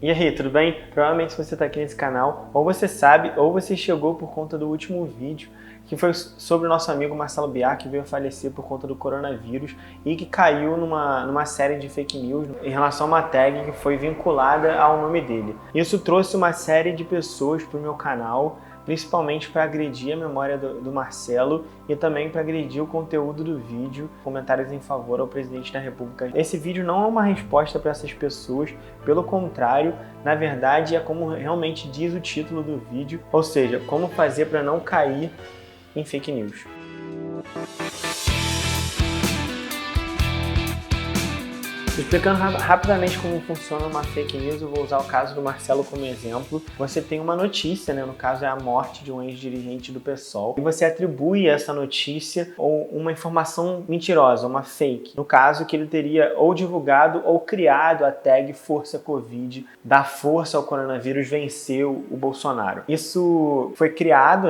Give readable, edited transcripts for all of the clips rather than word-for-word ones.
E aí, tudo bem? Provavelmente se você está aqui nesse canal, ou você sabe, ou você chegou por conta do último vídeo, que foi sobre o nosso amigo Marcelo Biar, que veio a falecer por conta do coronavírus e que caiu numa série de fake news em relação a uma tag que foi vinculada ao nome dele. Isso trouxe uma série de pessoas para o meu canal, principalmente para agredir a memória do Marcelo e também para agredir o conteúdo do vídeo, comentários em favor ao presidente da República. Esse vídeo não é uma resposta para essas pessoas, pelo contrário, na verdade é como realmente diz o título do vídeo, ou seja, como fazer para não cair em fake news. Explicando rapidamente como funciona uma fake news, eu vou usar o caso do Marcelo como exemplo. Você tem uma notícia, no caso é a morte de um ex-dirigente do PSOL, e você atribui essa notícia ou uma informação mentirosa, uma fake. No caso que ele teria ou divulgado ou criado a tag Força Covid, da força ao coronavírus, venceu o Bolsonaro. Isso foi criado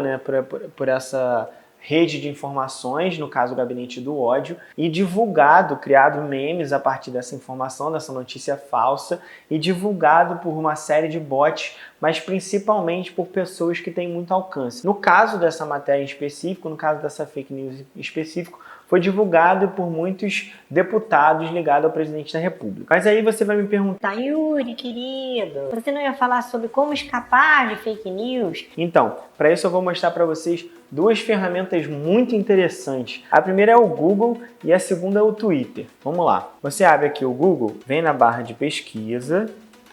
por essa rede de informações, no caso o Gabinete do Ódio, e divulgado, criado memes a partir dessa informação, dessa notícia falsa, e divulgado por uma série de bots, mas principalmente por pessoas que têm muito alcance. No caso dessa matéria em específico, no caso dessa fake news em específico, foi divulgado por muitos deputados ligados ao presidente da República. Mas aí você vai me perguntar: Yuri, querido, você não ia falar sobre como escapar de fake news? Então, para isso eu vou mostrar para vocês duas ferramentas muito interessantes. A primeira é o Google e a segunda é o Twitter. Vamos lá. Você abre aqui o Google, vem na barra de pesquisa,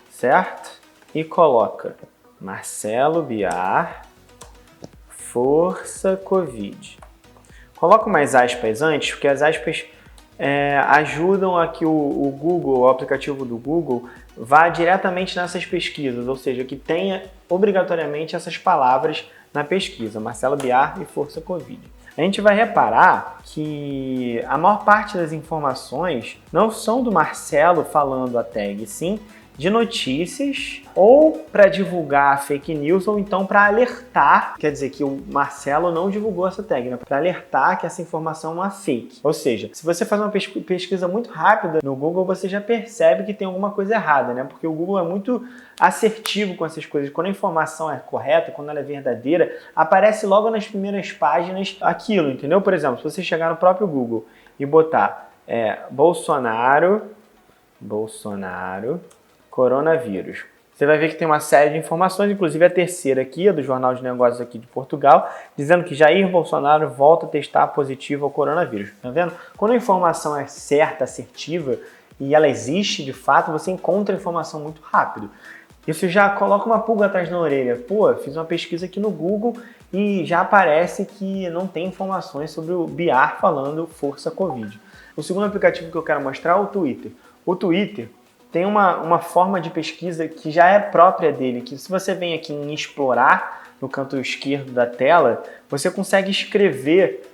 certo? E coloca Marcelo Biar, Força Covid. Coloca umas aspas antes, porque as aspas ajudam a que o Google, o aplicativo do Google, vá diretamente nessas pesquisas, ou seja, que tenha obrigatoriamente essas palavras na pesquisa, Marcelo Biar e Força Covid. A gente vai reparar que a maior parte das informações não são do Marcelo falando a tag, sim de notícias, ou para divulgar fake news, ou então para alertar, quer dizer que o Marcelo não divulgou essa tag, para alertar que essa informação é uma fake. Ou seja, se você faz uma pesquisa muito rápida no Google, você já percebe que tem alguma coisa errada, porque o Google é muito assertivo com essas coisas. Quando a informação é correta, quando ela é verdadeira, aparece logo nas primeiras páginas aquilo, entendeu? Por exemplo, se você chegar no próprio Google e botar Bolsonaro, coronavírus. Você vai ver que tem uma série de informações, inclusive a terceira aqui, do Jornal de Negócios aqui de Portugal, dizendo que Jair Bolsonaro volta a testar positivo ao coronavírus. Tá vendo? Quando a informação é certa, assertiva, e ela existe de fato, você encontra a informação muito rápido. Isso já coloca uma pulga atrás da orelha. Pô, fiz uma pesquisa aqui no Google e já aparece que não tem informações sobre o Biar falando Força Covid. O segundo aplicativo que eu quero mostrar é o Twitter. O Twitter tem uma forma de pesquisa que já é própria dele, que se você vem aqui em explorar, no canto esquerdo da tela, você consegue escrever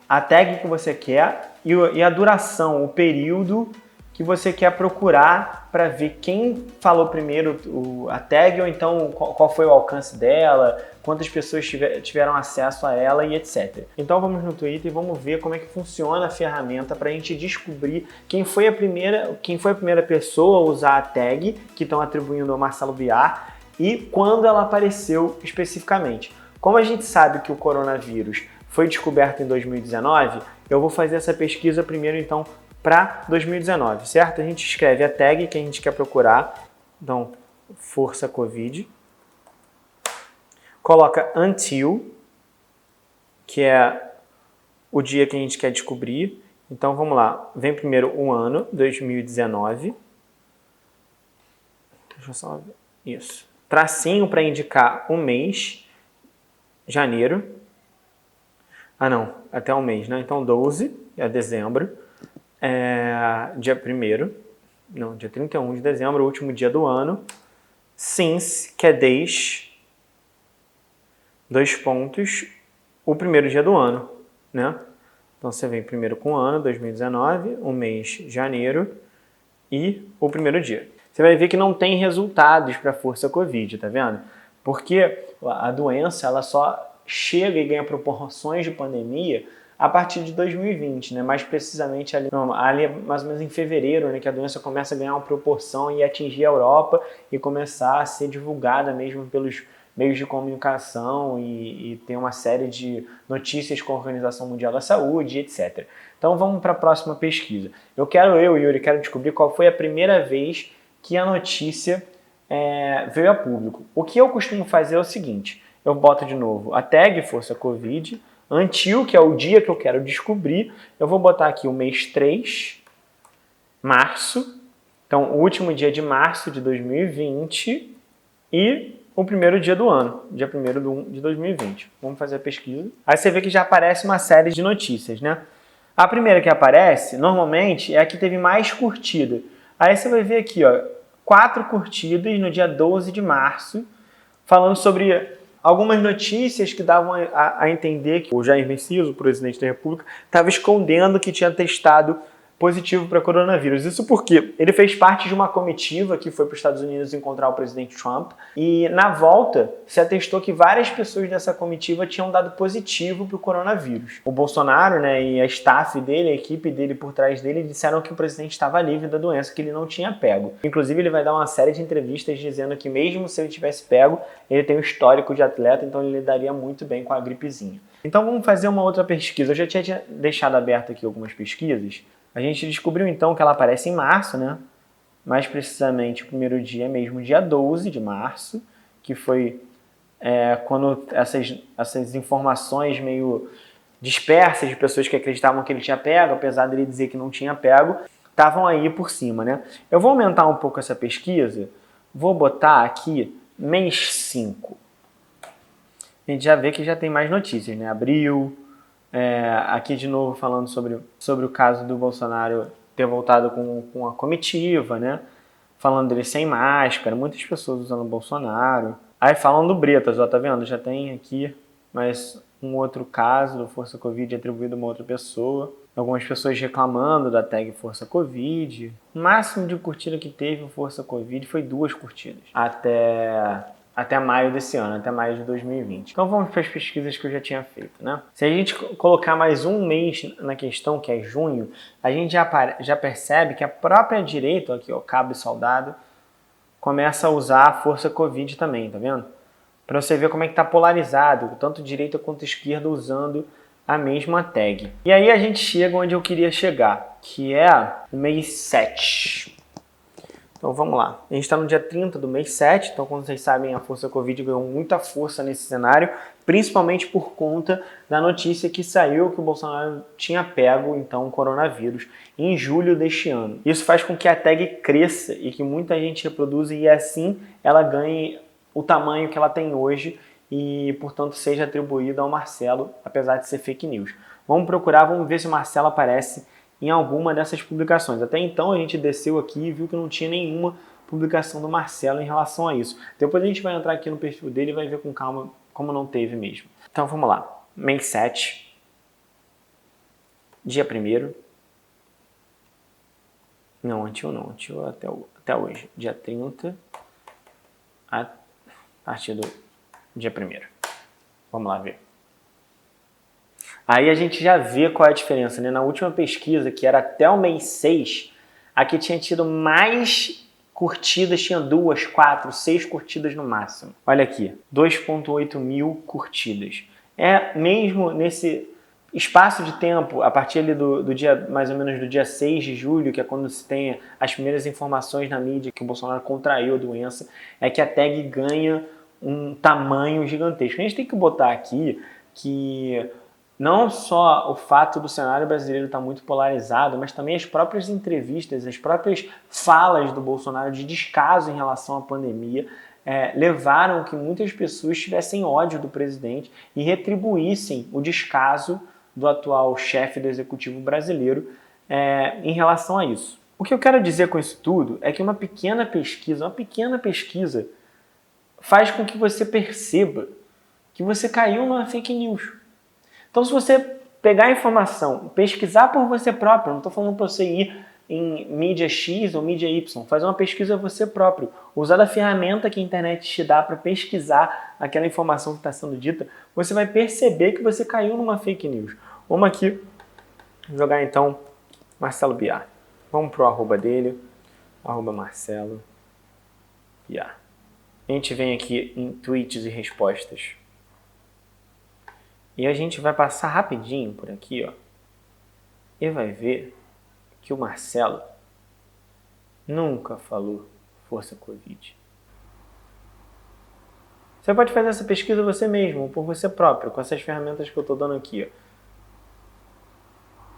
a tag que você quer e a duração, o período que você quer procurar para ver quem falou primeiro a tag, ou então qual foi o alcance dela, quantas pessoas tiveram acesso a ela e etc. Então vamos no Twitter e vamos ver como é que funciona a ferramenta para a gente descobrir quem foi a primeira pessoa a usar a tag que estão atribuindo ao Marcelo Biar e quando ela apareceu especificamente. Como a gente sabe que o coronavírus foi descoberto em 2019, eu vou fazer essa pesquisa primeiro então para 2019, certo? A gente escreve a tag que a gente quer procurar, então Força Covid, coloca until, que é o dia que a gente quer descobrir. Então vamos lá, vem primeiro o ano, 2019, deixa eu só ver, isso, tracinho para indicar o mês, janeiro, até o mês, então 12, é dezembro, dia 31 de dezembro, o último dia do ano, since, que é desde, 2 pontos, o primeiro dia do ano, Então você vem primeiro com o ano, 2019, o mês, janeiro, e o primeiro dia. Você vai ver que não tem resultados para a Força Covid, tá vendo? Porque a doença ela só chega e ganha proporções de pandemia a partir de 2020, né? Mais precisamente ali mais ou menos em fevereiro, né? Que a doença começa a ganhar uma proporção e atingir a Europa e começar a ser divulgada mesmo pelos meios de comunicação e ter uma série de notícias com a Organização Mundial da Saúde, etc. Então vamos para a próxima pesquisa. Yuri, quero descobrir qual foi a primeira vez que a notícia veio a público. O que eu costumo fazer é o seguinte, eu boto de novo a tag Força Covid, until, que é o dia que eu quero descobrir, eu vou botar aqui o mês 3, março, então o último dia de março de 2020 e o primeiro dia do ano, dia 1º de 2020. Vamos fazer a pesquisa. Aí você vê que já aparece uma série de notícias, né? A primeira que aparece, normalmente, é a que teve mais curtida. Aí você vai ver aqui, ó, 4 curtidas no dia 12 de março, falando sobre algumas notícias que davam a entender que o Jair Messias, o presidente da República, estava escondendo que tinha testado positivo para coronavírus. Isso porque ele fez parte de uma comitiva que foi para os Estados Unidos encontrar o presidente Trump e na volta se atestou que várias pessoas dessa comitiva tinham dado positivo para o coronavírus. O Bolsonaro, né, e a staff dele, a equipe dele por trás dele, disseram que o presidente estava livre da doença, que ele não tinha pego. Inclusive ele vai dar uma série de entrevistas dizendo que mesmo se ele tivesse pego, ele tem um histórico de atleta, então ele lidaria muito bem com a gripezinha. Então vamos fazer uma outra pesquisa. Eu já tinha deixado aberto aqui algumas pesquisas. A gente descobriu então que ela aparece em março, né? Mais precisamente o primeiro dia mesmo, dia 12 de março, que foi quando essas informações meio dispersas de pessoas que acreditavam que ele tinha pego, apesar dele dizer que não tinha pego, estavam aí por cima, né? Eu vou aumentar um pouco essa pesquisa, vou botar aqui mês 5. A gente já vê que já tem mais notícias, né? Abril, aqui de novo falando sobre o caso do Bolsonaro ter voltado com a comitiva, né? Falando dele sem máscara, muitas pessoas usando o Bolsonaro. Aí falam do Bretas, ó, tá vendo? Já tem aqui mais um outro caso do Força Covid atribuído a uma outra pessoa. Algumas pessoas reclamando da tag Força Covid. O máximo de curtida que teve o Força Covid foi 2 curtidas. Até maio desse ano, até maio de 2020. Então vamos para as pesquisas que eu já tinha feito, né? Se a gente colocar mais um mês na questão, que é junho, a gente já percebe que a própria direita, aqui ó, cabo e soldado, começa a usar a Força Covid também, tá vendo? Para você ver como é que tá polarizado, tanto direita quanto esquerda usando a mesma tag. E aí a gente chega onde eu queria chegar, que é o mês 7. Então vamos lá, a gente está no dia 30 do mês 7, então como vocês sabem a Força Covid ganhou muita força nesse cenário, principalmente por conta da notícia que saiu que o Bolsonaro tinha pego então o coronavírus em julho deste ano. Isso faz com que a tag cresça e que muita gente reproduza e assim ela ganhe o tamanho que ela tem hoje e portanto seja atribuída ao Marcelo, apesar de ser fake news. Vamos procurar, vamos ver se o Marcelo aparece em alguma dessas publicações. Até então a gente desceu aqui e viu que não tinha nenhuma publicação do Marcelo em relação a isso. Depois a gente vai entrar aqui no perfil dele e vai ver com calma como não teve mesmo. Então vamos lá. Mês 7, dia 1º. Não, antigo até hoje. Dia 30, a partir do dia 1º. Vamos lá ver. Aí a gente já vê qual é a diferença, né? Na última pesquisa, que era até o mês 6, aqui tinha tido mais curtidas, tinha 2, 4, 6 curtidas no máximo. Olha aqui, 2.8 mil curtidas. Mesmo nesse espaço de tempo, a partir ali do dia, mais ou menos do dia 6 de julho, que é quando se tem as primeiras informações na mídia que o Bolsonaro contraiu a doença, é que a tag ganha um tamanho gigantesco. A gente tem que botar aqui que não só o fato do cenário brasileiro estar muito polarizado, mas também as próprias entrevistas, as próprias falas do Bolsonaro de descaso em relação à pandemia levaram que muitas pessoas tivessem ódio do presidente e retribuíssem o descaso do atual chefe do executivo brasileiro em relação a isso. O que eu quero dizer com isso tudo é que uma pequena pesquisa faz com que você perceba que você caiu numa fake news. Então, se você pegar a informação, pesquisar por você próprio, não estou falando para você ir em mídia X ou mídia Y, fazer uma pesquisa você próprio, usar a ferramenta que a internet te dá para pesquisar aquela informação que está sendo dita, você vai perceber que você caiu numa fake news. Vamos aqui jogar então Marcelo Biar. Vamos pro arroba dele, @Marcelo Biar. A gente vem aqui em tweets e respostas. E a gente vai passar rapidinho por aqui, ó. E vai ver que o Marcelo nunca falou Força Covid. Você pode fazer essa pesquisa você mesmo, por você próprio, com essas ferramentas que eu estou dando aqui, ó.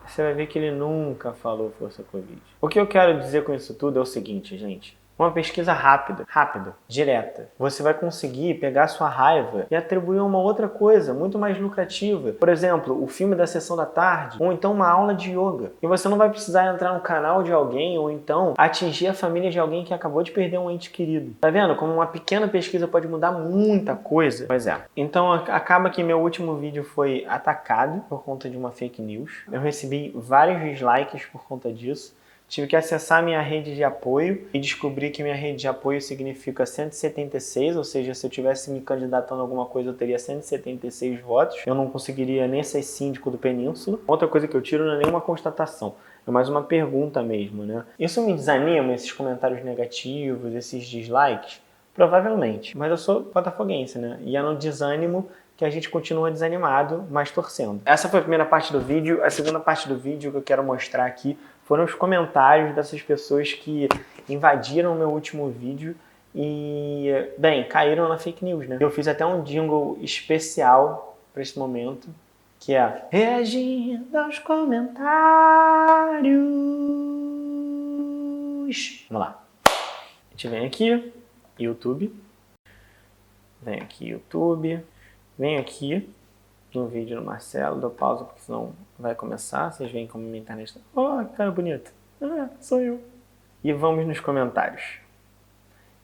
Você vai ver que ele nunca falou Força Covid. O que eu quero dizer com isso tudo é o seguinte, gente. Uma pesquisa rápida, direta. Você vai conseguir pegar sua raiva e atribuir a uma outra coisa, muito mais lucrativa. Por exemplo, o filme da sessão da tarde, ou então uma aula de yoga. E você não vai precisar entrar no canal de alguém, ou então atingir a família de alguém que acabou de perder um ente querido. Tá vendo como uma pequena pesquisa pode mudar muita coisa? Pois é. Então acaba que meu último vídeo foi atacado por conta de uma fake news. Eu recebi vários dislikes por conta disso. Tive que acessar minha rede de apoio e descobri que minha rede de apoio significa 176, ou seja, se eu tivesse me candidatando a alguma coisa eu teria 176 votos. Eu não conseguiria nem ser síndico do Península. Outra coisa que eu tiro não é nenhuma constatação, é mais uma pergunta mesmo, né? Isso me desanima, esses comentários negativos, esses dislikes? Provavelmente, mas eu sou botafoguense, né? E é no desânimo que a gente continua desanimado, mas torcendo. Essa foi a primeira parte do vídeo. A segunda parte do vídeo que eu quero mostrar aqui foram os comentários dessas pessoas que invadiram o meu último vídeo e, bem, caíram na fake news, né? Eu fiz até um jingle especial para esse momento, que é reagindo aos comentários. Vamos lá. A gente vem aqui, YouTube. Vem aqui, YouTube. Venho aqui no vídeo do Marcelo, dou pausa porque senão vai começar. Vocês veem como minha internet está. Oh, que cara bonito. Sou eu. E vamos nos comentários.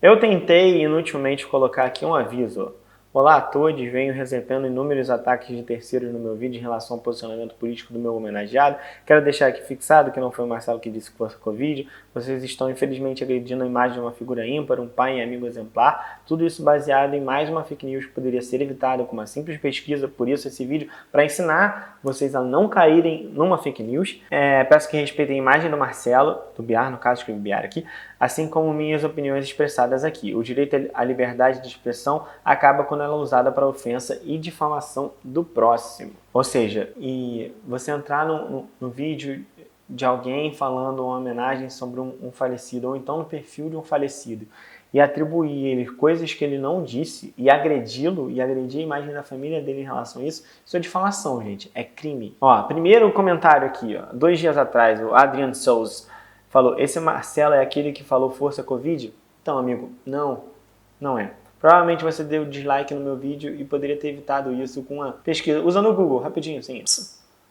Eu tentei inutilmente colocar aqui um aviso. Olá a todos, venho recebendo inúmeros ataques de terceiros no meu vídeo em relação ao posicionamento político do meu homenageado. Quero deixar aqui fixado que não foi o Marcelo que disse que fosse Covid. Vocês estão infelizmente agredindo a imagem de uma figura ímpar, um pai e amigo exemplar. Tudo isso baseado em mais uma fake news que poderia ser evitada com uma simples pesquisa. Por isso esse vídeo, para ensinar vocês a não caírem numa fake news. Peço que respeitem a imagem do Marcelo, do Biar, no caso escrevi Biar aqui, assim como minhas opiniões expressadas aqui. O direito à liberdade de expressão acaba quando ela é usada para ofensa e difamação do próximo. Ou seja, e você entrar no vídeo de alguém falando uma homenagem sobre um falecido, ou então no perfil de um falecido, e atribuir ele coisas que ele não disse, e agredi-lo, e agredir a imagem da família dele em relação a isso, isso é difamação, gente, é crime. Ó, primeiro comentário aqui, ó, 2 dias atrás, o Adrian Souza falou, esse Marcelo é aquele que falou Força Covid? Então, amigo, não é. Provavelmente você deu dislike no meu vídeo e poderia ter evitado isso com uma pesquisa, usando o Google, rapidinho, assim,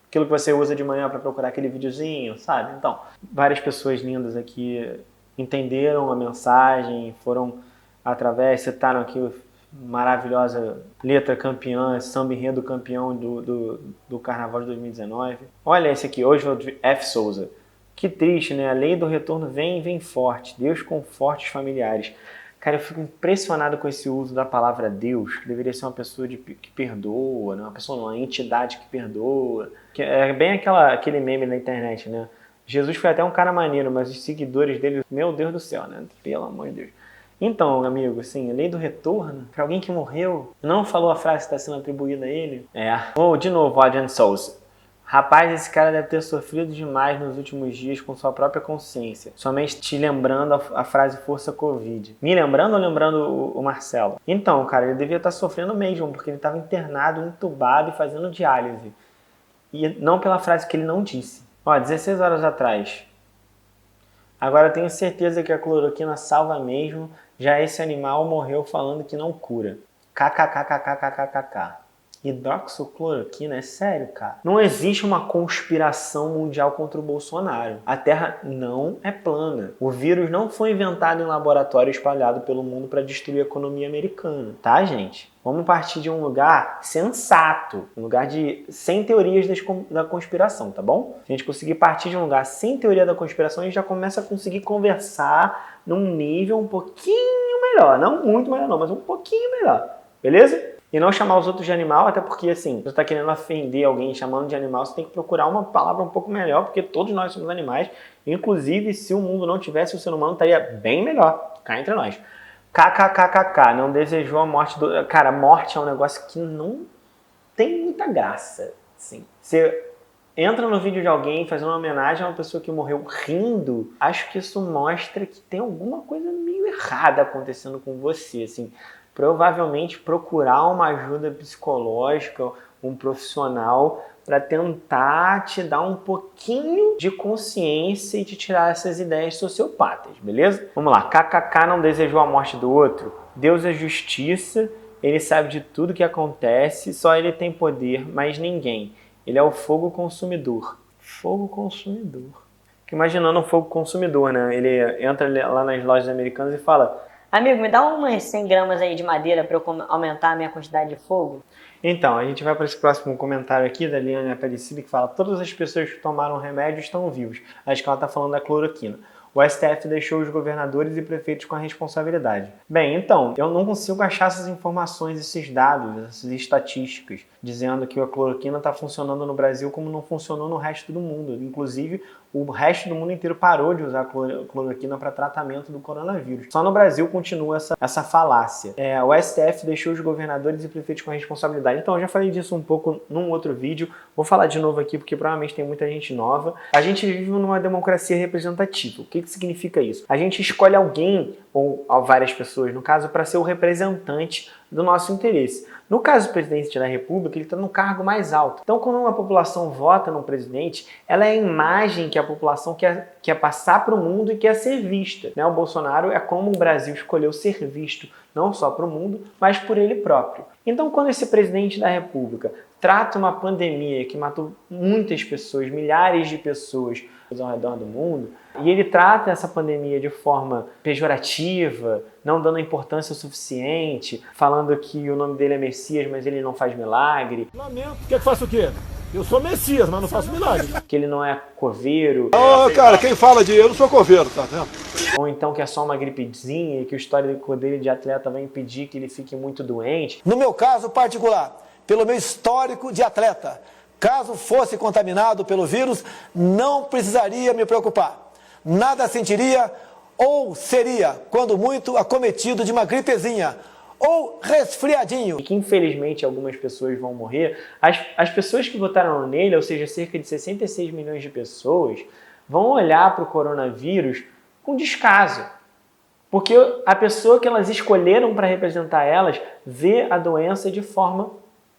aquilo que você usa de manhã para procurar aquele videozinho, sabe? Então, várias pessoas lindas aqui entenderam a mensagem, foram através, citaram aqui maravilhosa letra campeã, samba enredo campeão do Carnaval de 2019. Olha esse aqui, Oswald F. Souza. Que triste, né? A lei do retorno vem forte. Deus conforte os familiares. Cara, eu fico impressionado com esse uso da palavra Deus, que deveria ser uma pessoa que perdoa, né? Uma entidade que perdoa. Que é bem aquele meme na internet, né? Jesus foi até um cara maneiro, mas os seguidores dele, meu Deus do céu, né? Pelo amor de Deus. Então, amigo, assim, a lei do retorno, para alguém que morreu, não falou a frase que está sendo atribuída a ele. De novo, Adrian Souza. Rapaz, esse cara deve ter sofrido demais nos últimos dias com sua própria consciência. Somente te lembrando a frase Força Covid. Me lembrando ou lembrando o Marcelo? Então, cara, ele devia estar sofrendo mesmo, porque ele estava internado, entubado e fazendo diálise. E não pela frase que ele não disse. 16 horas atrás. Agora eu tenho certeza que a cloroquina salva mesmo, já esse animal morreu falando que não cura. KKKKKKKK. Hidroxicloroquina, é sério, cara. Não existe uma conspiração mundial contra o Bolsonaro. A Terra não é plana. O vírus não foi inventado em laboratório espalhado pelo mundo para destruir a economia americana, tá, gente? Vamos partir de um lugar sensato, um lugar sem teorias da conspiração, tá bom? Se a gente conseguir partir de um lugar sem teoria da conspiração, a gente já começa a conseguir conversar num nível um pouquinho melhor. Não muito melhor não, mas um pouquinho melhor. Beleza? E não chamar os outros de animal, até porque, assim, se você está querendo ofender alguém chamando de animal, você tem que procurar uma palavra um pouco melhor, porque todos nós somos animais. Inclusive, se o mundo não tivesse o ser humano, estaria bem melhor, cá entre nós. KKKKK, não desejou a morte do... Cara, morte é um negócio que não tem muita graça, assim. Você entra no vídeo de alguém fazendo uma homenagem a uma pessoa que morreu rindo, acho que isso mostra que tem alguma coisa meio errada acontecendo com você, assim. Provavelmente procurar uma ajuda psicológica, um profissional, para tentar te dar um pouquinho de consciência e te tirar essas ideias sociopatas, beleza? Vamos lá, KKK não desejou a morte do outro. Deus é justiça, ele sabe de tudo que acontece, só ele tem poder, mas ninguém. Ele é o fogo consumidor. Fogo consumidor. Fico imaginando um fogo consumidor, né? Ele entra lá nas lojas americanas e fala: Amigo, me dá umas 100 gramas aí de madeira para eu aumentar a minha quantidade de fogo. Então, a gente vai para esse próximo comentário aqui da Liane Aparecida que fala: todas as pessoas que tomaram remédio estão vivos. Acho que ela está falando da cloroquina. O STF deixou os governadores e prefeitos com a responsabilidade. Bem, então, eu não consigo achar essas informações, esses dados, essas estatísticas, dizendo que a cloroquina está funcionando no Brasil como não funcionou no resto do mundo. Inclusive, o resto do mundo inteiro parou de usar cloroquina para tratamento do coronavírus. Só no Brasil continua essa falácia. O STF deixou os governadores e prefeitos com a responsabilidade. Então, eu já falei disso um pouco num outro vídeo. Vou falar de novo aqui porque provavelmente tem muita gente nova. A gente vive numa democracia representativa. O que significa isso? A gente escolhe alguém, ou várias pessoas no caso, para ser o representante do nosso interesse. No caso do presidente da República, ele está no cargo mais alto. Então, quando uma população vota no presidente, ela é a imagem que a população quer passar para o mundo e quer ser vista. O Bolsonaro é como o Brasil escolheu ser visto, não só para o mundo, mas por ele próprio. Então, quando esse presidente da República trata uma pandemia que matou muitas pessoas, milhares de pessoas ao redor do mundo, e ele trata essa pandemia de forma pejorativa, não dando importância o suficiente, falando que o nome dele é Messias, mas ele não faz milagre. Lamento. Quer que faça o quê? Eu sou Messias, mas não faço milagre. Que ele não é coveiro. Cara, quem fala de eu não sou coveiro, tá vendo? Ou então que é só uma gripezinha e que o histórico dele de atleta vai impedir que ele fique muito doente. No meu caso particular, pelo meu histórico de atleta, caso fosse contaminado pelo vírus, não precisaria me preocupar. Nada sentiria ou seria, quando muito, acometido de uma gripezinha ou resfriadinho. E que infelizmente algumas pessoas vão morrer. As pessoas que votaram nele, ou seja, cerca de 66 milhões de pessoas, vão olhar para o coronavírus com descaso. Porque a pessoa que elas escolheram para representar elas vê a doença de forma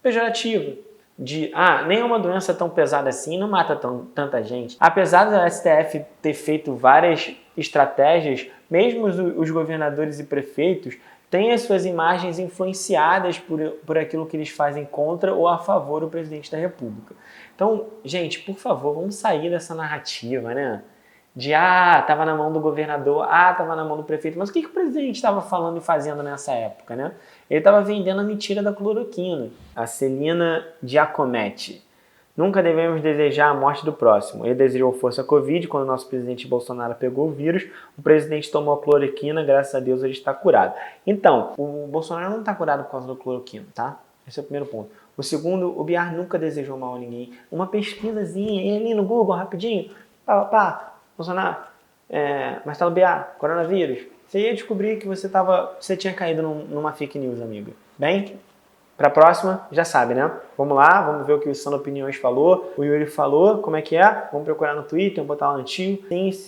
pejorativa. Nem é uma doença tão pesada assim, não mata tanta gente. Apesar do STF ter feito várias estratégias, mesmo os governadores e prefeitos têm as suas imagens influenciadas por aquilo que eles fazem contra ou a favor do presidente da República. Então, gente, por favor, vamos sair dessa narrativa, né? Tava na mão do governador, tava na mão do prefeito. Mas o que o presidente estava falando e fazendo nessa época, né? Ele estava vendendo a mentira da cloroquina. A Celina Giacometti. Nunca devemos desejar a morte do próximo. Ele desejou força Covid quando o nosso presidente Bolsonaro pegou o vírus. O presidente tomou a cloroquina, graças a Deus ele está curado. Então, o Bolsonaro não está curado por causa da cloroquina, tá? Esse é o primeiro ponto. O segundo, o Biar nunca desejou mal a ninguém. Uma pesquisazinha ali no Google, rapidinho. Bolsonaro, Marcelo Biar, coronavírus. Você ia descobrir que você tinha caído numa fake news, amiga. Bem, para a próxima, já sabe, né? Vamos lá, vamos ver o que o Sano Opiniões falou, o Yuri falou, como é que é? Vamos procurar no Twitter, botar lá no tio,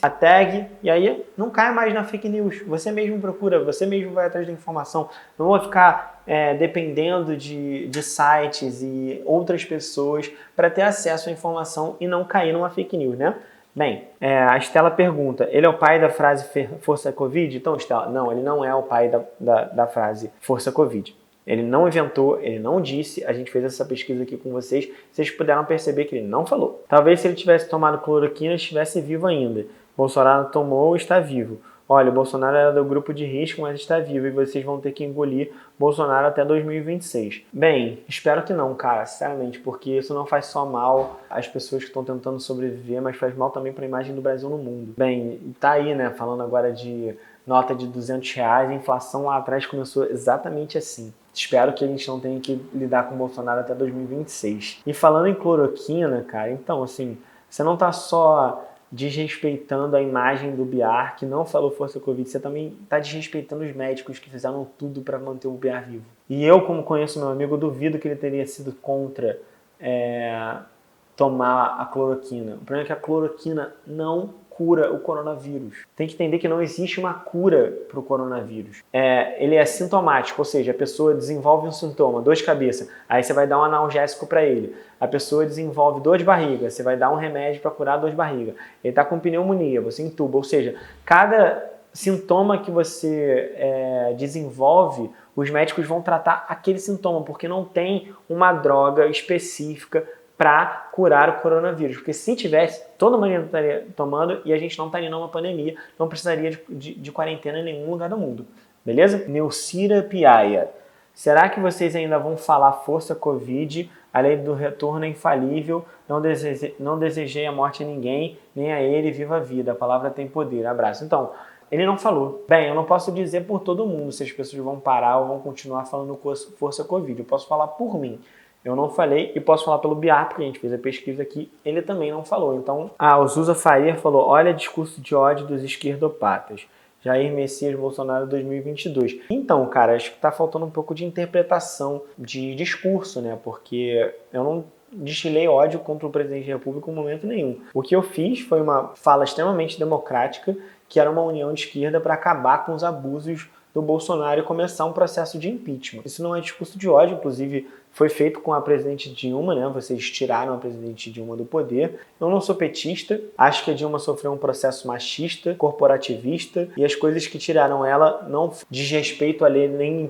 a tag, e aí não cai mais na fake news. Você mesmo procura, você mesmo vai atrás da informação. Não vou ficar dependendo de sites e outras pessoas para ter acesso à informação e não cair numa fake news, né? Bem, a Estela pergunta, ele é o pai da frase Força Covid? Então, Estela, não, ele não é o pai da frase Força Covid. Ele não inventou, ele não disse, a gente fez essa pesquisa aqui com vocês puderam perceber que ele não falou. Talvez se ele tivesse tomado cloroquina, estivesse vivo ainda. Bolsonaro tomou, está vivo. Olha, o Bolsonaro era do grupo de risco, mas está vivo e vocês vão ter que engolir Bolsonaro até 2026. Bem, espero que não, cara, sinceramente, porque isso não faz só mal às pessoas que estão tentando sobreviver, mas faz mal também para a imagem do Brasil no mundo. Bem, tá aí, né, falando agora de nota de R$200, a inflação lá atrás começou exatamente assim. Espero que a gente não tenha que lidar com o Bolsonaro até 2026. E falando em cloroquina, cara, então assim, você não tá só desrespeitando a imagem do Biar, que não falou força Covid, você também está desrespeitando os médicos que fizeram tudo para manter o Biar vivo. E eu, como conheço meu amigo, duvido que ele teria sido contra tomar a cloroquina. O problema é que a cloroquina não cura o coronavírus. Tem que entender que não existe uma cura para o coronavírus. Ele é sintomático, ou seja, a pessoa desenvolve um sintoma, dor de cabeça, aí você vai dar um analgésico para ele. A pessoa desenvolve dor de barriga, você vai dar um remédio para curar a dor de barriga. Ele está com pneumonia, você entuba, ou seja, cada sintoma que você desenvolve, os médicos vão tratar aquele sintoma, porque não tem uma droga específica para curar o coronavírus. Porque se tivesse, todo mundo estaria tomando e a gente não estaria numa pandemia, não precisaria de quarentena em nenhum lugar do mundo. Beleza? Neucira Piaia. Será que vocês ainda vão falar força Covid? A lei do retorno é infalível. Não desejei a morte a ninguém, nem a ele. Viva a vida. A palavra tem poder. Abraço. Então, ele não falou. Bem, eu não posso dizer por todo mundo se as pessoas vão parar ou vão continuar falando força Covid. Eu posso falar por mim. Eu não falei e posso falar pelo Biar, porque a gente fez a pesquisa aqui, ele também não falou. Então, o Zusa Faria falou, olha discurso de ódio dos esquerdopatas. Jair Messias Bolsonaro 2022. Então, cara, acho que tá faltando um pouco de interpretação de discurso, né? Porque eu não destilei ódio contra o presidente da República em momento nenhum. O que eu fiz foi uma fala extremamente democrática, que era uma união de esquerda para acabar com os abusos do Bolsonaro e começar um processo de impeachment. Isso não é discurso de ódio, inclusive foi feito com a presidente Dilma, né? Vocês tiraram a presidente Dilma do poder. Eu não sou petista, acho que a Dilma sofreu um processo machista, corporativista, e as coisas que tiraram ela não diz respeito a lei nem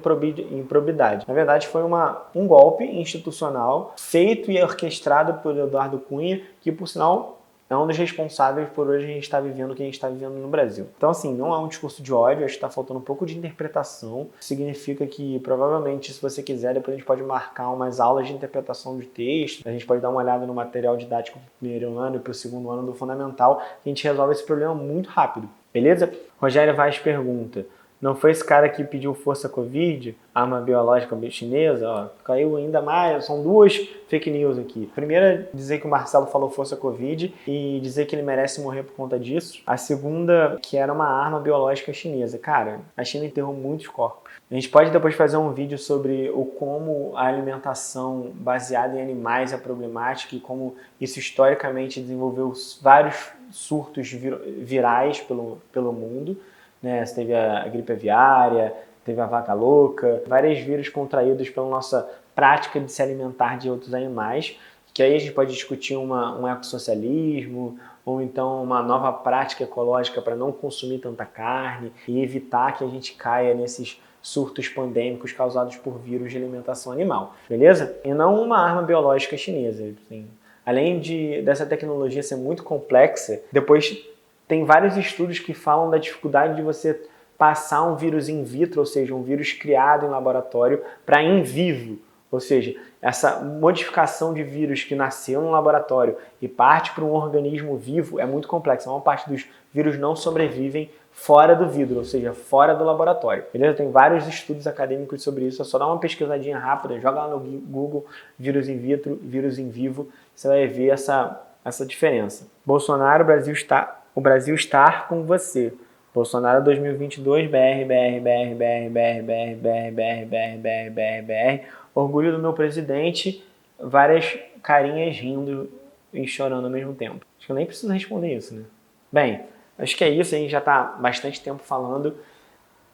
improbidade. Na verdade, foi um golpe institucional feito e orquestrado por Eduardo Cunha, que, por sinal, é um dos responsáveis por hoje a gente estar vivendo o que a gente está vivendo no Brasil. Então, assim, não é um discurso de ódio, acho que está faltando um pouco de interpretação. Significa que, provavelmente, se você quiser, depois a gente pode marcar umas aulas de interpretação de texto, a gente pode dar uma olhada no material didático para o primeiro ano e para o segundo ano do fundamental, e a gente resolve esse problema muito rápido, beleza? Rogério Vaz pergunta, não foi esse cara que pediu força Covid, arma biológica chinesa? Ó, caiu ainda mais, são duas fake news aqui. Primeira, dizer que o Marcelo falou força Covid e dizer que ele merece morrer por conta disso. A segunda, que era uma arma biológica chinesa. Cara, a China enterrou muitos corpos. A gente pode depois fazer um vídeo sobre como a alimentação baseada em animais é problemática e como isso historicamente desenvolveu vários surtos virais pelo mundo. Né? Você teve a gripe aviária, teve a vaca louca, vários vírus contraídos pela nossa prática de se alimentar de outros animais, que aí a gente pode discutir um ecossocialismo, ou então uma nova prática ecológica para não consumir tanta carne e evitar que a gente caia nesses surtos pandêmicos causados por vírus de alimentação animal, beleza? E não uma arma biológica chinesa. Assim. Além dessa tecnologia ser muito complexa, depois tem vários estudos que falam da dificuldade de você passar um vírus in vitro, ou seja, um vírus criado em laboratório, para in vivo. Ou seja, essa modificação de vírus que nasceu no laboratório e parte para um organismo vivo é muito complexa. Uma parte dos vírus não sobrevivem fora do vidro, ou seja, fora do laboratório. Beleza? Tem vários estudos acadêmicos sobre isso, é só dar uma pesquisadinha rápida, joga lá no Google, vírus in vitro, vírus in vivo, você vai ver essa diferença. Bolsonaro, o Brasil está com você. Bolsonaro 2022, BR. Orgulho do meu presidente, várias carinhas rindo e chorando ao mesmo tempo. Acho que eu nem preciso responder isso, né? Bem, acho que é isso, a gente já está bastante tempo falando.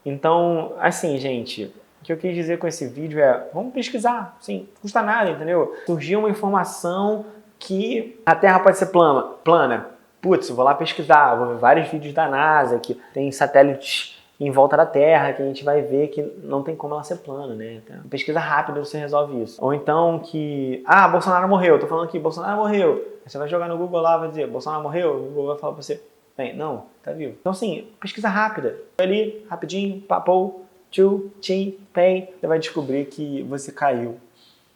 Então, assim, gente, o que eu quis dizer com esse vídeo vamos pesquisar, sim, não custa nada, entendeu? Surgiu uma informação que a Terra pode ser plana. Putz, vou lá pesquisar, vou ver vários vídeos da NASA, que tem satélites em volta da Terra, que a gente vai ver que não tem como ela ser plana, né? Então, pesquisa rápida você resolve isso. Ou então que, Bolsonaro morreu, tô falando aqui, Bolsonaro morreu. Aí você vai jogar no Google lá, vai dizer, Bolsonaro morreu, o Google vai falar pra você, bem, não, tá vivo. Então assim, pesquisa rápida. Ali, rapidinho, papou, pay, você vai descobrir que você caiu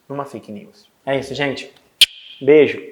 numa fake news. É isso, gente. Beijo.